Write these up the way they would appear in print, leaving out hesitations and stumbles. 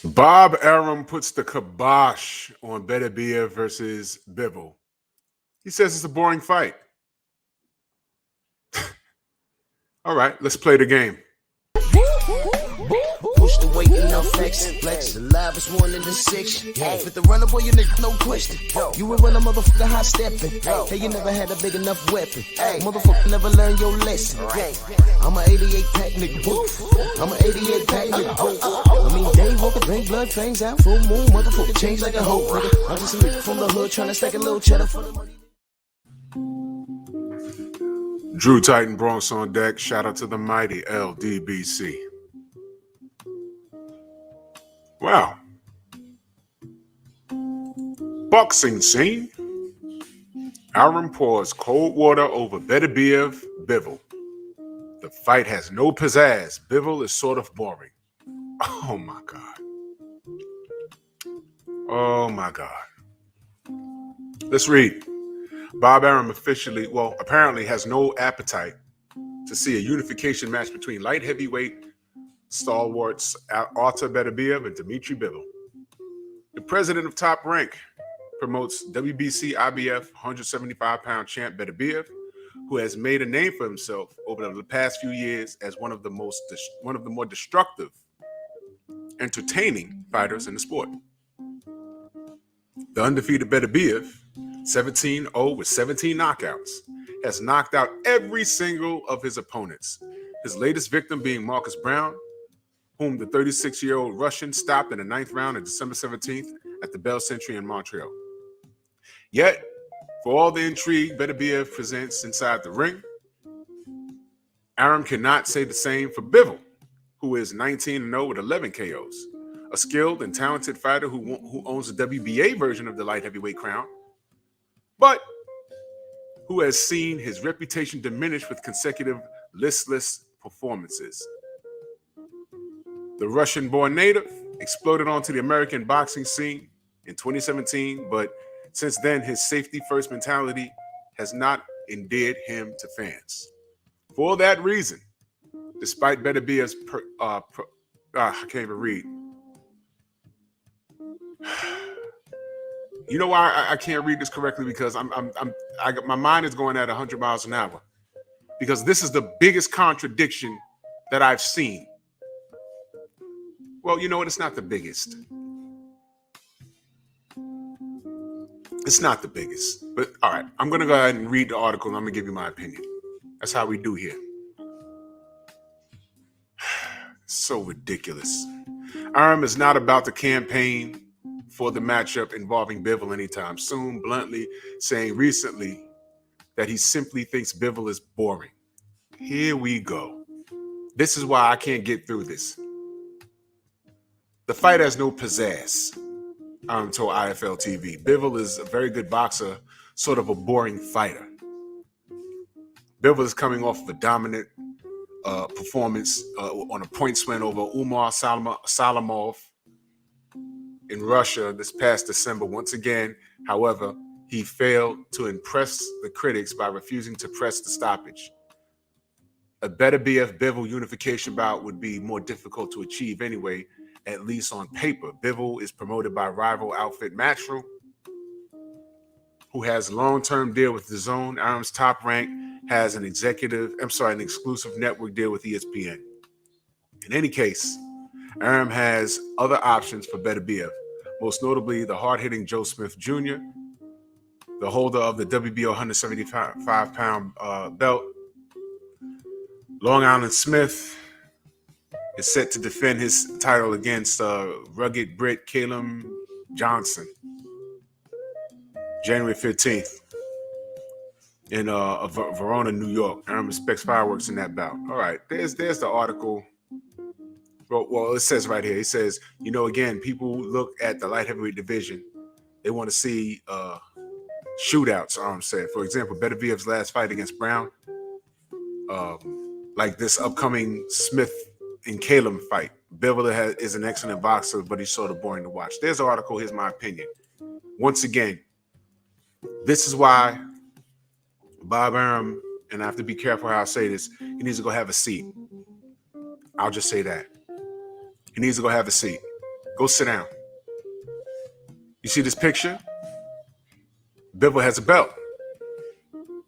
Bob Arum puts the kibosh on Beterbiev versus Bivol. He says it's a boring fight. All right, let's play the game. Push the weight and no flex. Flex the live is 1 in the 6. With the runner boy, you nigga, no question. You will run a motherfucker high stepping. Hey, you never had a big enough weapon. Motherfucker never learned your lesson. I'm a 88 pack nigga. I'm a 88 pack nigga. I mean, day walker, drink blood, fangs out. Full moon, motherfucker change like a hoe. I'm just a nigga from the hood trying to stack a little cheddar for the money. Drew Titan Bronx on deck. Shout out to the mighty LDBC. Wow. Boxing scene. Arum pours cold water over Beterbiev Bivol. The fight has no pizzazz. Bivol is sort of boring. Oh my God. Oh my God. Let's read. Bob Arum apparently has no appetite to see a unification match between light heavyweight stalwarts Artur Beterbiev and Dmitry Bivol. The president of Top Rank promotes WBC IBF 175-pound champ Beterbiev, who has made a name for himself over the past few years as one of the more destructive, entertaining fighters in the sport. The undefeated Beterbiev, 17-0 with 17 knockouts, has knocked out every single of his opponents, his latest victim being Marcus Brown, whom the 36-year-old Russian stopped in the 9th round on December 17th at the Bell Century in Montreal. Yet, for all the intrigue Beterbiev presents inside the ring, Arum cannot say the same for Bivol, who is 19-0 with 11 KOs, a skilled and talented fighter who owns the WBA version of the light heavyweight crown, but who has seen his reputation diminish with consecutive listless performances. The Russian-born native exploded onto the American boxing scene in 2017, but since then, his safety-first mentality has not endeared him to fans. For that reason, despite Beterbiev's I can't even read. You know why I can't read this correctly? Because my mind is going at 100 miles an hour. Because this is the biggest contradiction that I've seen. Well, you know what? It's not the biggest. It's not the biggest. But all right, I'm going to go ahead and read the article and I'm going to give you my opinion. That's how we do here. So ridiculous. Arum is not about to campaign for the matchup involving Bivol anytime soon, bluntly saying recently that he simply thinks Bivol is boring. Here we go. This is why I can't get through this. The fight has no pizzazz, told IFL TV. Bivol is a very good boxer, sort of a boring fighter. Bivol is coming off of a dominant performance on a points win over Umar Salamov in Russia this past December. Once again, however, he failed to impress the critics by refusing to press the stoppage. A Beterbiev-Bivol unification bout would be more difficult to achieve anyway, at least on paper. Bivol is promoted by rival outfit Matchroom, who has a long-term deal with DAZN. Arum's Top Rank has an exclusive network deal with ESPN. In any case, Arum has other options for Beterbiev, most notably the hard-hitting Joe Smith Jr., the holder of the WBO 175-pound belt. Long Island Smith is set to defend his title against rugged Brit Caleb Johnson January 15th in Verona, New York. Arum expects fireworks in that bout. All right, there's the article. Well, it says right here, it says, again, people look at the light heavyweight division. They want to see shootouts, Arum said. For example, Beterbiev's last fight against Brown, like this upcoming Smith and Caleb fight. Bivol is an excellent boxer, but he's sort of boring to watch. There's an article. Here's my opinion. Once again, this is why Bob Arum, and I have to be careful how I say this, he needs to go have a seat. I'll just say that. He needs to go have a seat. Go sit down. You see this picture? Bivol has a belt,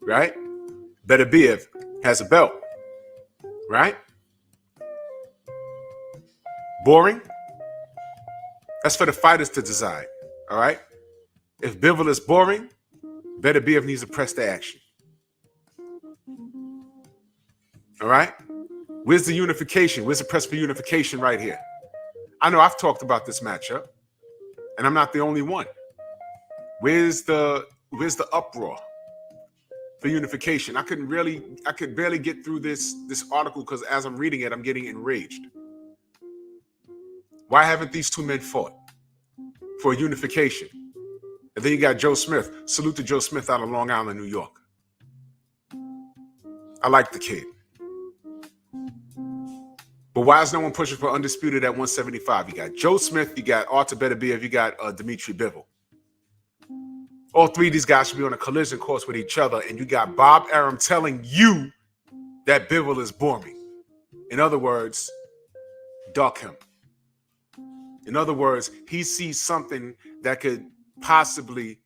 right? Beterbiev has a belt, right? Boring? That's for the fighters to decide, all right? If Bivol is boring, Beterbiev needs to press the action. All right? Where's the unification? Where's the press for unification right here? I know I've talked about this matchup, and I'm not the only one. Where's the uproar for unification? I could barely get through this article because as I'm reading it, I'm getting enraged. Why haven't these two men fought for unification? And then you got Joe Smith. Salute to Joe Smith out of Long Island, New York. I like the kid. But why is no one pushing for undisputed at 175? You got Joe Smith, you got Artur Beterbiev, you got Dmitry Bivol. All three of these guys should be on a collision course with each other, and you got Bob Arum telling you that Bivol is boring. In other words, duck him. In other words, he sees something that could possibly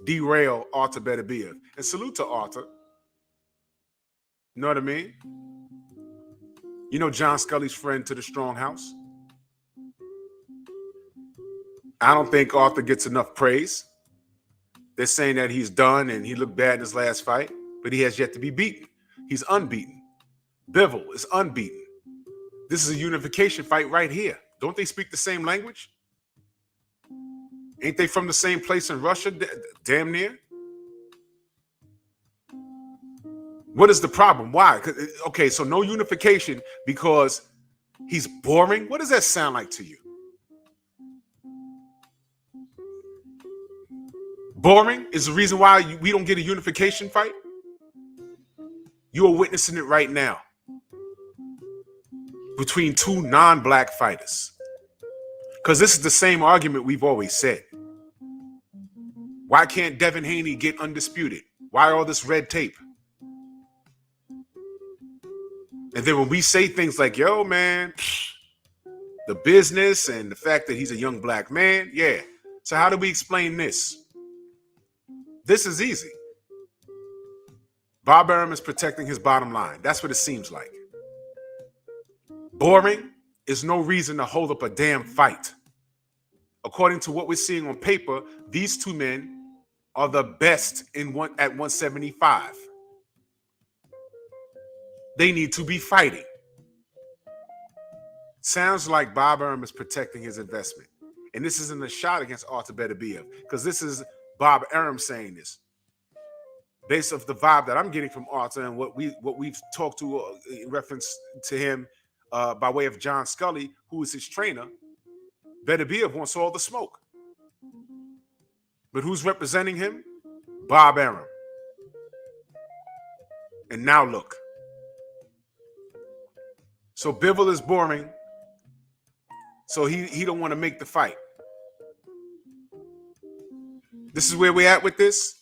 derail Artur Beterbiev. And salute to Artur. You know what I mean? You know John Scully's friend to the Strong House? I don't think Artur gets enough praise. They're saying that he's done and he looked bad in his last fight, but he has yet to be beaten. He's unbeaten. Bivol is unbeaten. This is a unification fight right here. Don't they speak the same language? Ain't they from the same place in Russia? Damn near. What is the problem? Why? Okay, so no unification because he's boring? What does that sound like to you? Boring is the reason why we don't get a unification fight? You are witnessing it right now between two non-black fighters. Because this is the same argument we've always said. Why can't Devin Haney get undisputed? Why all this red tape? And then when we say things like, yo, man, the business and the fact that he's a young black man, yeah. So how do we explain this? This is easy. Bob Arum is protecting his bottom line. That's what it seems like. Boring is no reason to hold up a damn fight. According to what we're seeing on paper, these two men are the best at 175. They need to be fighting. Sounds like Bob Arum is protecting his investment. And this isn't a shot against Artur Beterbiev, because this is Bob Arum saying this. Based off the vibe that I'm getting from Artur and what we've talked to in reference to him by way of John Scully, who is his trainer, Beterbiev wants all the smoke. But who's representing him? Bob Arum. And now look. So Bivol is boring. So he don't want to make the fight. This is where we're at with this.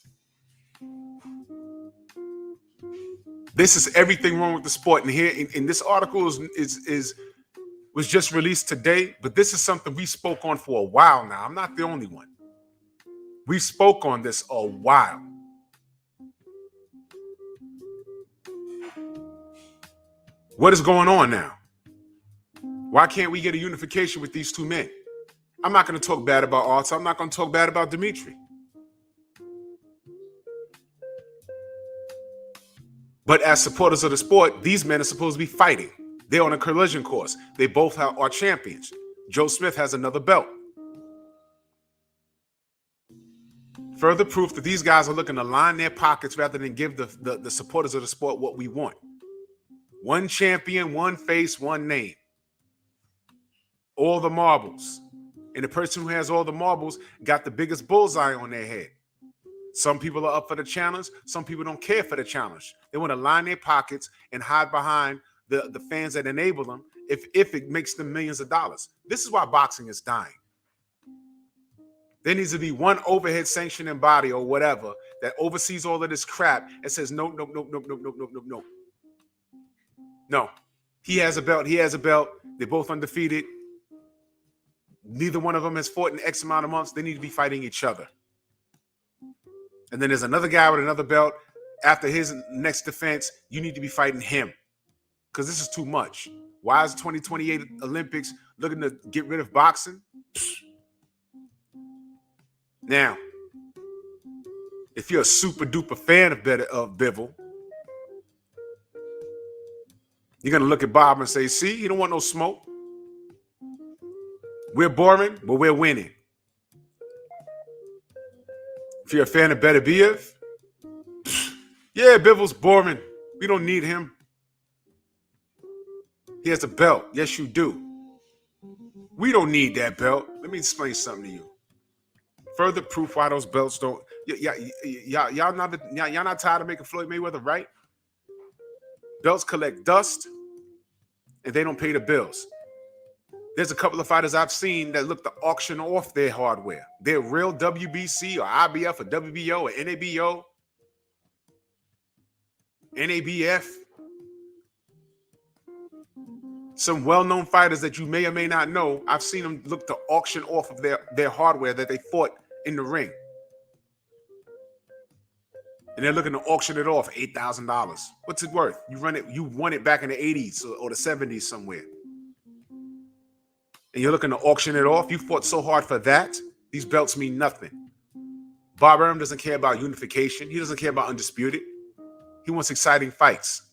This is everything wrong with the sport. And here in this article was just released today, but this is something we spoke on for a while now. I'm not the only one. We spoke on this a while. What is going on now? Why can't we get a unification with these two men? I'm not going to talk bad about Artur. I'm not going to talk bad about Dmitry. But as supporters of the sport, these men are supposed to be fighting. They're on a collision course. They both are champions. Joe Smith has another belt. Further proof that these guys are looking to line their pockets rather than give the supporters of the sport what we want. One champion, one face, one name. All the marbles. And the person who has all the marbles got the biggest bullseye on their head. Some people are up for the challenge. Some people don't care for the challenge. They want to line their pockets and hide behind the fans that enable them if it makes them millions of dollars. This is why boxing is dying. There needs to be one overhead sanctioning body or whatever that oversees all of this crap and says, no. No. He has a belt. He has a belt. They're both undefeated. neither one of them has fought in X amount of months. They need to be fighting each other. And then there's another guy with another belt. After his next defense, you need to be fighting him because this is too much. Why is the 2028 Olympics looking to get rid of boxing? Now, if you're a super duper fan of Bivol, you're going to look at Bob and say, see, he don't want no smoke. We're boring, but we're winning. If you're a fan of Beterbiev, yeah, Bivol's boring. We don't need him. He has a belt. Yes, you do. We don't need that belt. Let me explain something to you. Further proof why those belts don't. Y'all not tired of making Floyd Mayweather, right? Belts collect dust, and they don't pay the bills. There's a couple of fighters I've seen that look to auction off their hardware. Their real WBC or IBF or WBO or NABO, NABF. Some well-known fighters that you may or may not know, I've seen them look to auction off of their hardware that they fought in the ring. And they're looking to auction it off, $8,000. What's it worth? You won it back in the 80s or the 70s somewhere. And you're looking to auction it off. You fought so hard for that. These belts mean nothing. Bob Arum doesn't care about unification. He doesn't care about undisputed. He wants exciting fights.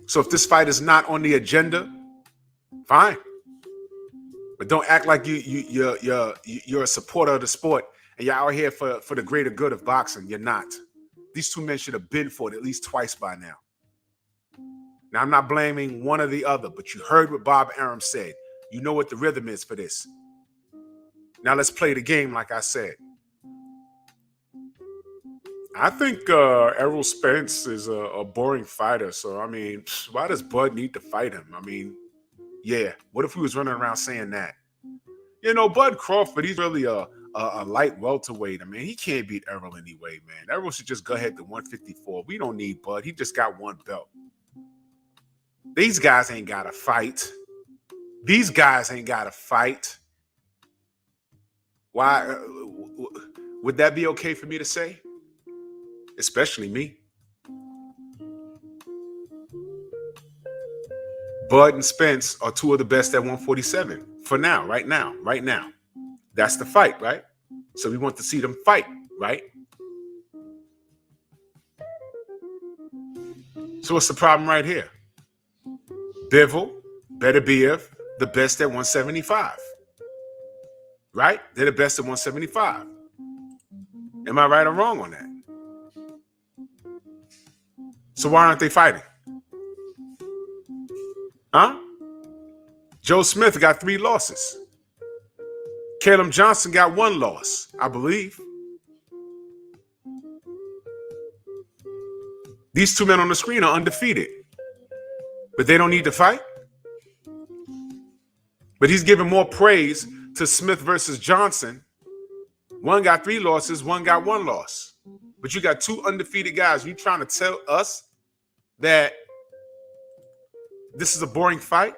So if this fight is not on the agenda, fine. But don't act like you're a supporter of the sport and you're out here for the greater good of boxing. You're not. These two men should have been fought at least twice by now. Now, I'm not blaming one or the other, but you heard what Bob Arum said. You know what the rhythm is for this. Now let's play the game like I said. I think Errol Spence is a boring fighter. So, I mean, why does Bud need to fight him? I mean, yeah, what if he was running around saying that? You know, Bud Crawford, he's really a light welterweight. I mean, he can't beat Errol anyway, man. Errol should just go ahead to 154. We don't need Bud. He just got one belt. These guys ain't got to fight. These guys ain't got to fight. Why? Would that be okay for me to say? Especially me. Bud and Spence are two of the best at 147 for now, right now. That's the fight, right? So we want to see them fight, right? So what's the problem right here? Bivol, Beterbiev, the best at 175. Right? They're the best at 175. Am I right or wrong on that? So why aren't they fighting? Huh? Joe Smith got 3 losses. Caleb Johnson got 1 loss, I believe. These two men on the screen are undefeated. But they don't need to fight? But he's giving more praise to Smith versus Johnson. One got 3 losses, one got 1 loss. But you got 2 undefeated guys. You trying to tell us that this is a boring fight?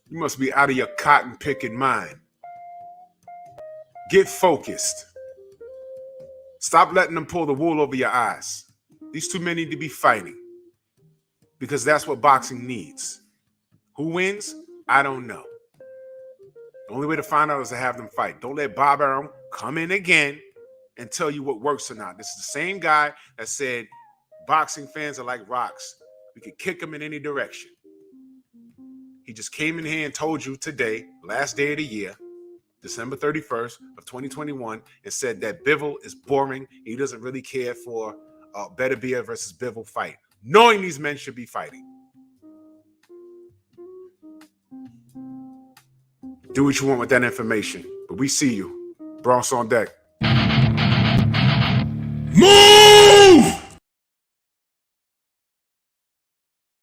You must be out of your cotton picking mind. Get focused. Stop letting them pull the wool over your eyes. These two men need to be fighting because that's what boxing needs. Who wins? I don't know. The only way to find out is to have them fight. Don't let Bob Arum come in again and tell you what works or not. This is the same guy that said boxing fans are like rocks. We could kick them in any direction. He just came in here and told you today, last day of the year, December 31st of 2021, and said that Bivol is boring. He doesn't really care for a Beterbiev versus Bivol fight, knowing these men should be fighting. Do what you want with that information, but we see you. Bronx on deck.